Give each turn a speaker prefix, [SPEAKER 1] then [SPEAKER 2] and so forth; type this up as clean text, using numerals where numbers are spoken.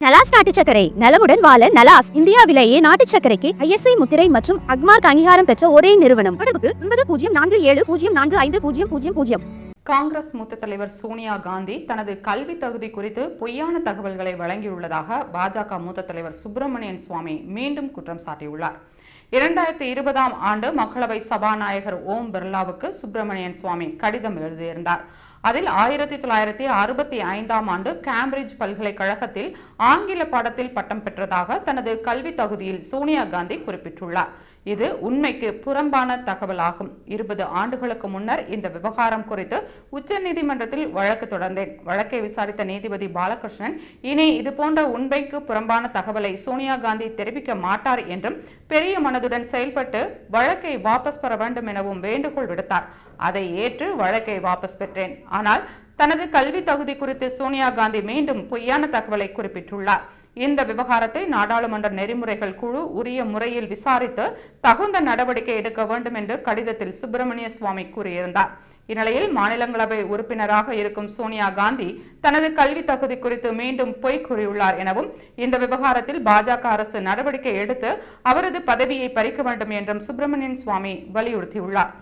[SPEAKER 1] நலாஸ் நாட்டு சர்க்கரை நலமுடன் வாழ நலாஸ் இந்தியாவிலேயே நாட்டு சர்க்கரைக்கு ISI முத்திரை மற்றும் அக்மார்க் அங்கீகாரம் பெற்ற ஒரே நிறுவனம். தொடர்புக்கு 9047045000.
[SPEAKER 2] காங்கிரஸ் மூத்த தலைவர் சோனியா காந்தி தனது கல்வி தகுதி குறித்து பொய்யான தகவல்களை வழங்கியுள்ளதாக பாஜக மூத்த தலைவர் சுப்பிரமணியன் சுவாமி மீண்டும் குற்றம் சாட்டியுள்ளார். 2020ஆம் ஆண்டு மக்களவை சபாநாயகர் ஓம் பிர்லாவுக்கு சுப்பிரமணியன் சுவாமி கடிதம் எழுதியிருந்தார். அதில் 1965ஆம் ஆண்டு கேம்பிரிட்ஜ் பல்கலைக்கழகத்தில் ஆங்கில பாடத்தில் பட்டம் பெற்றதாக தனது கல்வி தகுதியில் சோனியா காந்தி குறிப்பிட்டுள்ளார். இது உண்மைக்கு புறம்பான தகவலாகும். 20 ஆண்டுகளுக்கு முன்னர் இந்த விவகாரம் குறித்து உச்சநீதிமன்றத்தில் வழக்கு தொடர்ந்தேன். வழக்கை விசாரித்த நீதிபதி பாலகிருஷ்ணன், இனி இதுபோன்ற உண்மைக்கு புறம்பான தகவலை சோனியா காந்தி தெரிவிக்க மாட்டார் என்றும் பெரிய மனதுடன் செயல்பட்டு வழக்கை வாபஸ் பெற வேண்டும் எனவும் வேண்டுகோள் விடுத்தார். அதை ஏற்று வழக்கை வாபஸ் பெற்றேன். ஆனால் தனது கல்வி தகுதி குறித்து சோனியா காந்தி மீண்டும் பொய்யான தகவலை குறிப்பிட்டுள்ளார். இந்த விவகாரத்தை நாடாளுமன்ற நெறிமுறைகள் குழு உரிய முறையில் விசாரித்து தகுந்த நடவடிக்கை எடுக்க வேண்டும் என்று கடிதத்தில் சுப்பிரமணிய சுவாமி கூறியிருந்தார். இந்நிலையில் மாநிலங்களவை உறுப்பினராக இருக்கும் சோனியா காந்தி தனது கல்வி தகுதி குறித்து மீண்டும் பொய் கூறியுள்ளார் எனவும் இந்த விவகாரத்தில் பாஜக அரசு நடவடிக்கை எடுத்து அவரது பதவியை பறிக்க வேண்டும் என்றும் சுப்பிரமணியன் சுவாமி வலியுறுத்தியுள்ளார்.